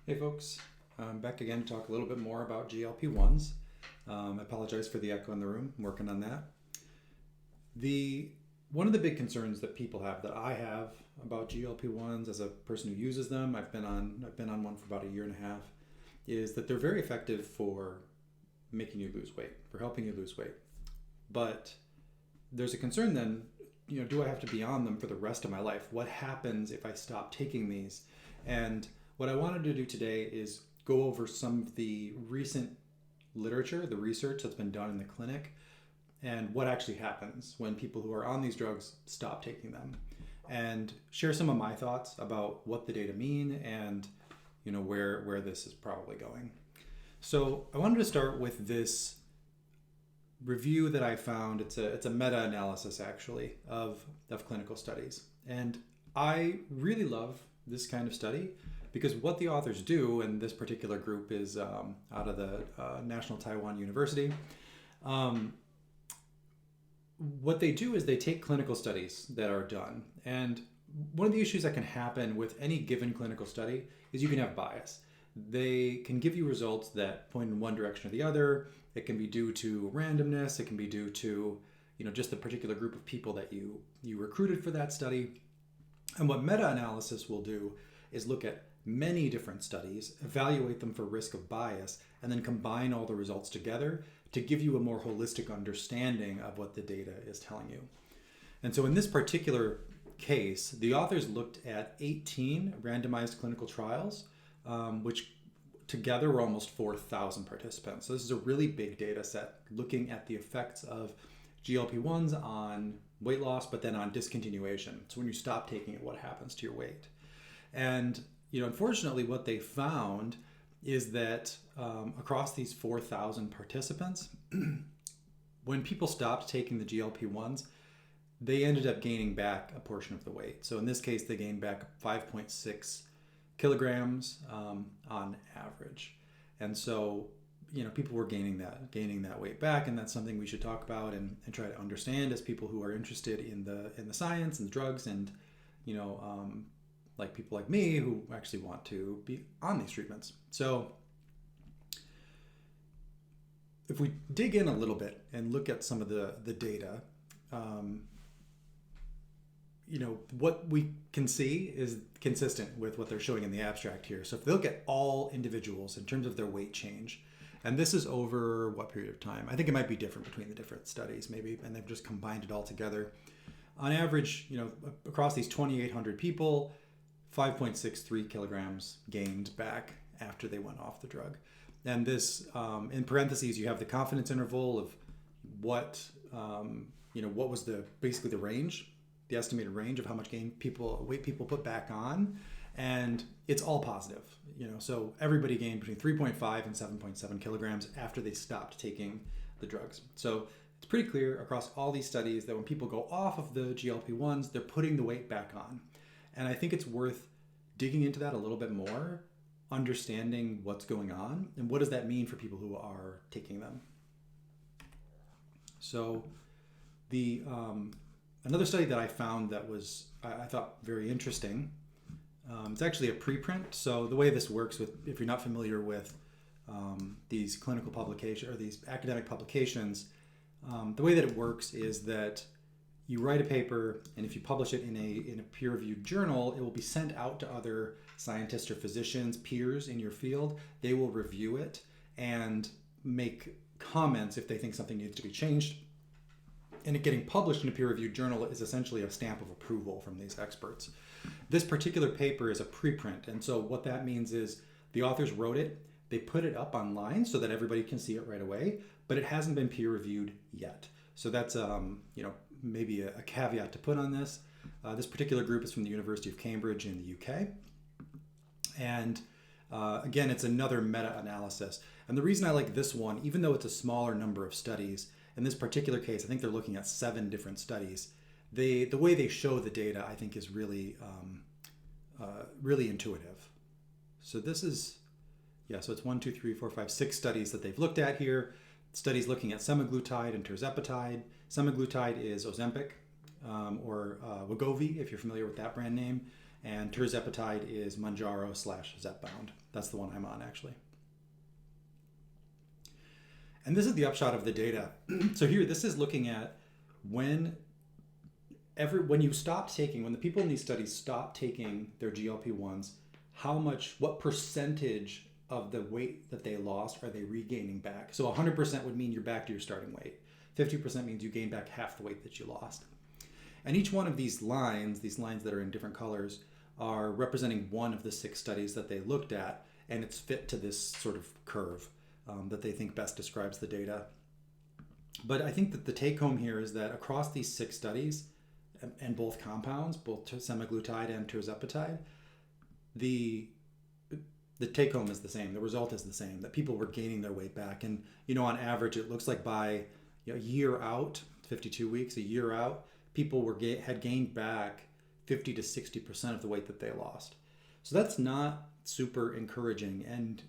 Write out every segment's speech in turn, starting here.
Hey folks, I'm back again to talk a little bit more about GLP-1s. I apologize for the echo in the room. I'm working on that. The One of the big concerns that people have, that I have about GLP-1s as a person who uses them, I've been on one for about a year and a half, is that they're very effective for making you lose weight, for helping you lose weight. But there's a concern then, do I have to be on them for the rest of my life? What happens if I stop taking these? And what I wanted to do today is go over some of the recent literature, the research that's been done in the clinic, and what actually happens when people who are on these drugs stop taking them, and share some of my thoughts about what the data mean and where this is probably going. So I wanted to start with this review that I found. It's a meta-analysis actually of clinical studies, and I really love this kind of study because what the authors do, and this particular group is out of the National Taiwan University. What they do is they take clinical studies that are done, and one of the issues that can happen with any given clinical study is you can have bias. They can give you results that point in one direction or the other. It can be due to randomness. It can be due to just the particular group of people that you recruited for that study. And what meta-analysis will do is look at many different studies, evaluate them for risk of bias, and then combine all the results together to give you a more holistic understanding of what the data is telling you. And so in this particular case, the authors looked at 18 randomized clinical trials, which together were almost 4,000 participants. So this is a really big data set looking at the effects of GLP-1s on weight loss, but then on discontinuation. So when you stop taking it, what happens to your weight? And unfortunately, what they found is that across these 4,000 participants, when people stopped taking the GLP-1s, they ended up gaining back a portion of the weight. So in this case, they gained back 5.6 kilograms on average. And so, people were gaining that weight back, and that's something we should talk about and try to understand as people who are interested in the science and the drugs, and like people like me who actually want to be on these treatments. So if we dig in a little bit and look at some of the data, what we can see is consistent with what they're showing in the abstract here. So if they look at all individuals in terms of their weight change, and this is over what period of time? I think it might be different between the different studies maybe, and they've just combined it all together. On average, across these 2,800 people, 5.63 kilograms gained back after they went off the drug. And this, in parentheses, you have the confidence interval of what was basically the range, the estimated range of how much weight people put back on, and it's all positive. So everybody gained between 3.5 and 7.7 kilograms after they stopped taking the drugs. So it's pretty clear across all these studies that when people go off of the GLP-1s, they're putting the weight back on. And I think it's worth digging into that a little bit more, understanding what's going on and what does that mean for people who are taking them. So the another study that I found that was, I thought, very interesting. It's actually a preprint. So the way this works, if you're not familiar with these clinical publications or these academic publications, the way that it works is that you write a paper, and if you publish it in a peer-reviewed journal, it will be sent out to other scientists or physicians, peers in your field. They will review it and make comments if they think something needs to be changed. And it getting published in a peer-reviewed journal is essentially a stamp of approval from these experts. This particular paper is a preprint, and so what that means is the authors wrote it, they put it up online so that everybody can see it right away, but it hasn't been peer-reviewed yet. So that's maybe a caveat to put on this. This particular group is from the University of Cambridge in the UK, and again, it's another meta-analysis. And the reason I like this one, even though it's a smaller number of studies, in this particular case, I think they're looking at 7 different studies. The way they show the data, I think, is really really intuitive. So this is, so it's 1, 2, 3, 4, 5, 6 studies that they've looked at here. Studies looking at semaglutide and tirzepatide. Semaglutide is Ozempic, or Wegovy, if you're familiar with that brand name. and tirzepatide is Mounjaro / Zepbound. That's the one I'm on, actually. And this is the upshot of the data. So here, this is looking at when the people in these studies stop taking their GLP-1s, what percentage of the weight that they lost are they regaining back? So 100% would mean you're back to your starting weight. 50% means you gain back half the weight that you lost. And each one of these lines that are in different colors, are representing one of the 6 studies that they looked at, and it's fit to this sort of curve that they think best describes the data. But I think that the take home here is that across these 6 studies, and both compounds, both semaglutide and tirzepatide, the take home is the same. The result is the same, that people were gaining their weight back. And, on average, it looks like by a year out, 52 weeks, a year out, people had gained back 50 to 60% of the weight that they lost. So that's not super encouraging. And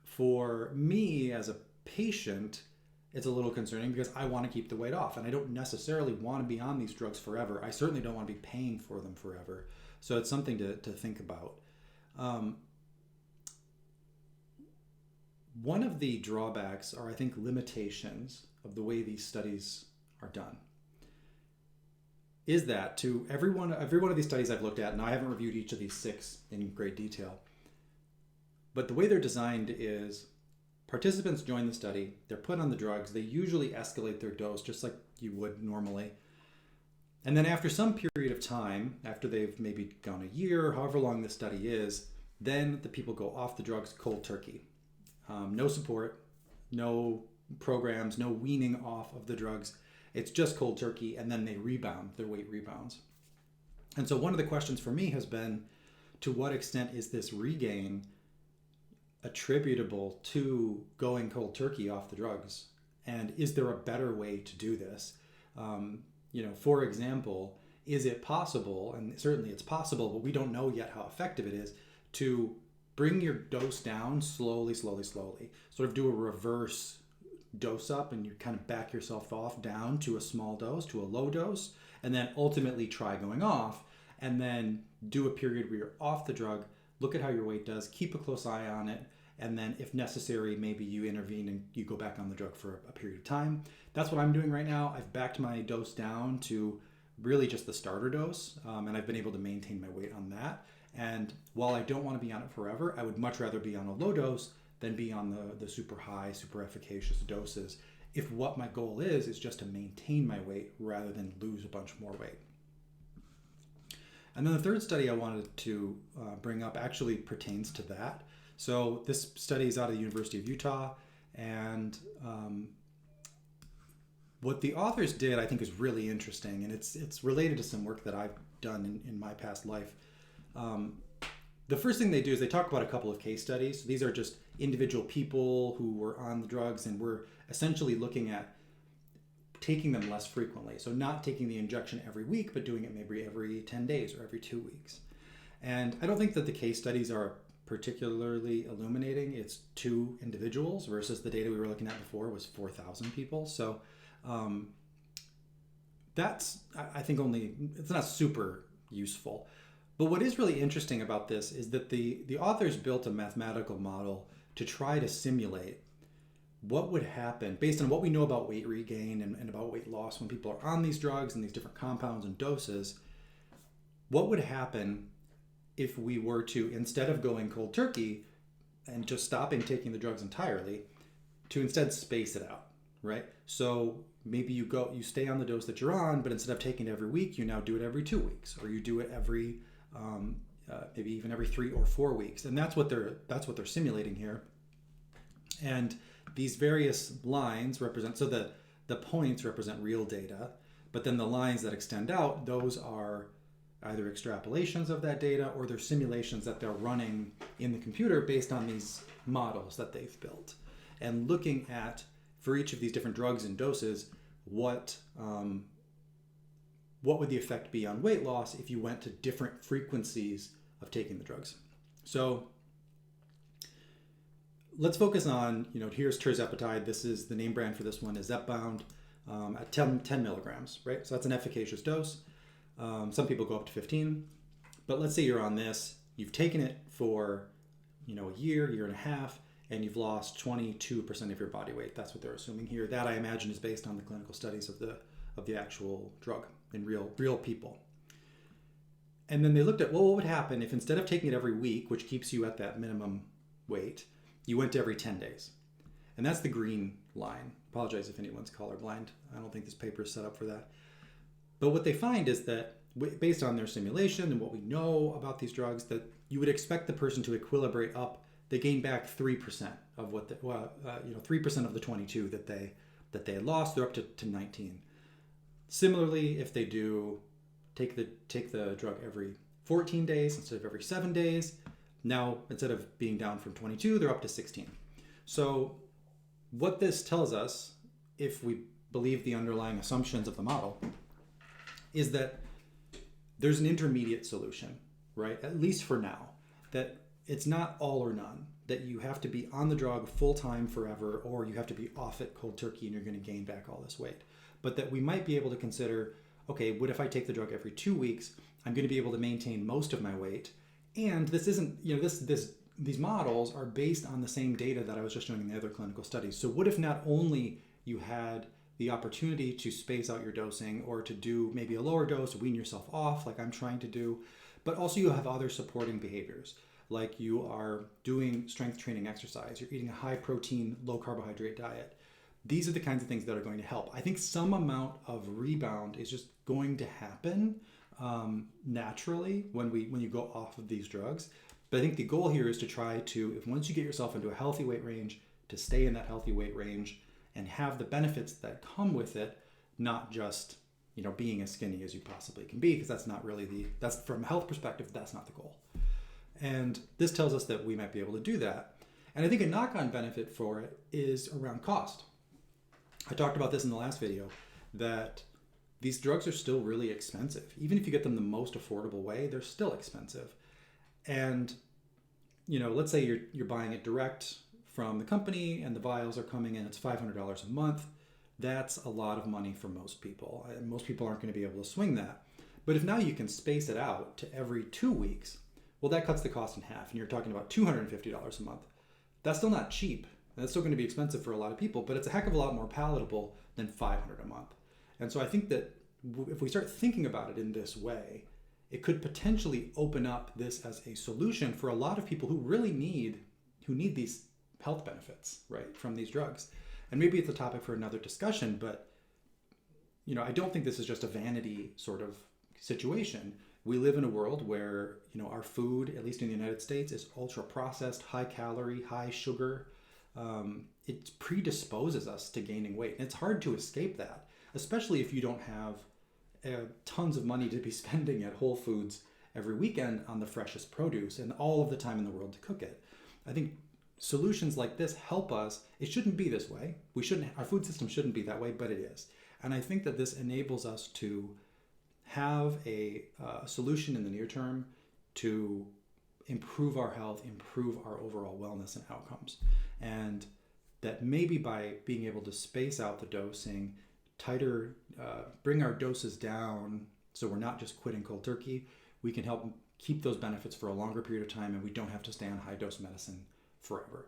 for me as a patient, it's a little concerning because I want to keep the weight off, and I don't necessarily want to be on these drugs forever. I certainly don't want to be paying for them forever. So it's something to think about. One of the drawbacks are, I think, limitations of the way these studies are done. Is that to every one of these studies I've looked at, and I haven't reviewed each of these 6 in great detail, but the way they're designed is participants join the study, they're put on the drugs, they usually escalate their dose just like you would normally. And then after some period of time, after they've maybe gone a year, however long the study is, then the people go off the drugs cold turkey. No support, no programs, no weaning off of the drugs. It's just cold turkey, and then they rebound, their weight rebounds. And so one of the questions for me has been, to what extent is this regain attributable to going cold turkey off the drugs? And is there a better way to do this? For example, is it possible, and certainly it's possible, but we don't know yet how effective it is, to bring your dose down slowly, sort of do a reverse dose up, and you kind of back yourself off down to a small dose, to a low dose, and then ultimately try going off, and then do a period where you're off the drug, look at how your weight does, keep a close eye on it, and then if necessary, maybe you intervene and you go back on the drug for a period of time. That's what I'm doing right now. I've backed my dose down to really just the starter dose, and I've been able to maintain my weight on that. And while I don't want to be on it forever, I would much rather be on a low dose than be on the super high, super efficacious doses, if what my goal is just to maintain my weight rather than lose a bunch more weight. And then the third study I wanted to bring up actually pertains to that. So this study is out of the University of Utah, and what the authors did I think is really interesting, and it's related to some work that I've done in my past life. The first thing they do is they talk about a couple of case studies. So these are just individual people who were on the drugs, and we're essentially looking at taking them less frequently. So not taking the injection every week, but doing it maybe every 10 days or every 2 weeks. And I don't think that the case studies are particularly illuminating. It's 2 individuals versus the data we were looking at before was 4,000 people. So that's, I think, it's not super useful. But what is really interesting about this is that the authors built a mathematical model to try to simulate what would happen based on what we know about weight regain and about weight loss when people are on these drugs and these different compounds and doses. What would happen if we were to, instead of going cold turkey and just stopping taking the drugs entirely, to instead space it out, right? So maybe you stay on the dose that you're on, but instead of taking it every week, you now do it every 2 weeks, or you do it every maybe even every 3 or 4 weeks. And that's what they're simulating here. And these various lines represent, so the points represent real data, but then the lines that extend out, those are either extrapolations of that data or they're simulations that they're running in the computer based on these models that they've built. And looking at, for each of these different drugs and doses, what would the effect be on weight loss if you went to different frequencies of taking the drugs? So let's focus on, here's tirzepatide. This is the name brand for this one is Zepbound at 10 milligrams, right? So that's an efficacious dose. Some people go up to 15. But let's say you're on this, you've taken it for, a year and a half, and you've lost 22% of your body weight. That's what they're assuming here. That, I imagine, is based on the clinical studies of the actual drug in real people. And then they looked at, well, what would happen if instead of taking it every week, which keeps you at that minimum weight, you went to every 10 days? And that's the green line. Apologize if anyone's colorblind. I don't think this paper is set up for that. But what they find is that based on their simulation and what we know about these drugs, that you would expect the person to equilibrate up. They gain back 3% of what 3% of the 22 that they had lost. They're up to 19. Similarly, if they do take the drug every 14 days instead of every 7 days, now instead of being down from 22, they're up to 16. So what this tells us, if we believe the underlying assumptions of the model, is that there's an intermediate solution, right? At least for now, that it's not all or none, that you have to be on the drug full-time forever, or you have to be off it cold turkey and you're going to gain back all this weight. But that we might be able to consider, okay, what if I take the drug every 2 weeks? I'm going to be able to maintain most of my weight. And this isn't, these models are based on the same data that I was just showing in the other clinical studies. So what if not only you had the opportunity to space out your dosing or to do maybe a lower dose, wean yourself off like I'm trying to do, but also you have other supporting behaviors, like you are doing strength training exercise, you're eating a high protein, low carbohydrate diet. These are the kinds of things that are going to help. I think some amount of rebound is just going to happen naturally when you go off of these drugs. But I think the goal here is to try to, if once you get yourself into a healthy weight range, to stay in that healthy weight range and have the benefits that come with it, not just being as skinny as you possibly can be, because that's not really that's from a health perspective, that's not the goal. And this tells us that we might be able to do that. And I think a knock-on benefit for it is around cost. I talked about this in the last video, that these drugs are still really expensive. Even if you get them the most affordable way, they're still expensive. And let's say you're buying it direct from the company and the vials are coming in, it's $500 a month. That's a lot of money for most people. And most people aren't going to be able to swing that. But if now you can space it out to every 2 weeks, well, that cuts the cost in half, and you're talking about $250 a month. That's still not cheap. That's still going to be expensive for a lot of people, but it's a heck of a lot more palatable than $500 a month. And so I think that if we start thinking about it in this way, it could potentially open up this as a solution for a lot of people who really need these health benefits, right, from these drugs. And maybe it's a topic for another discussion, but I don't think this is just a vanity sort of situation. We live in a world where our food, at least in the United States, is ultra processed, high calorie, high sugar. It predisposes us to gaining weight, and it's hard to escape that, especially if you don't have tons of money to be spending at Whole Foods every weekend on the freshest produce and all of the time in the world to cook it. I think solutions like this help us. It shouldn't be this way. Our food system shouldn't be that way, but it is. And I think that this enables us to have a solution in the near term to improve our health, improve our overall wellness and outcomes. And that maybe by being able to space out the dosing, tighter, bring our doses down so we're not just quitting cold turkey, we can help keep those benefits for a longer period of time, and we don't have to stay on high dose medicine forever.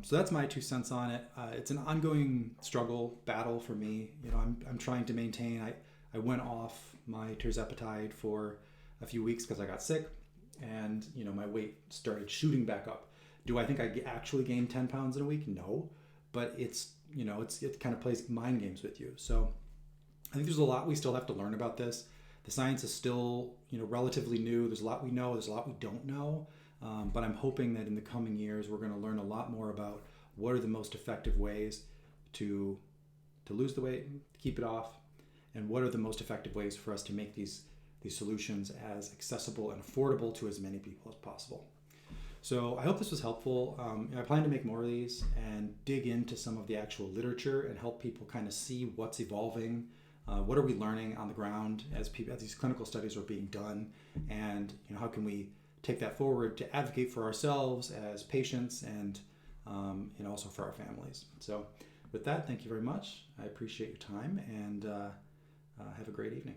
So that's my 2 cents on it. It's an ongoing battle for me. I'm trying to maintain. I went off my tirzepatide for a few weeks because I got sick, and my weight started shooting back up. Do I think I actually gained 10 pounds in a week? No, but it kind of plays mind games with you. So I think there's a lot we still have to learn about this. The science is still relatively new. There's a lot we know. There's a lot we don't know. But I'm hoping that in the coming years we're going to learn a lot more about what are the most effective ways to lose the weight, to keep it off, and what are the most effective ways for us to make these solutions as accessible and affordable to as many people as possible. So I hope this was helpful. I plan to make more of these and dig into some of the actual literature and help people kind of see what's evolving, what are we learning on the ground as these clinical studies are being done, and how can we take that forward to advocate for ourselves as patients and also for our families. So with that, thank you very much. I appreciate your time, and have a great evening.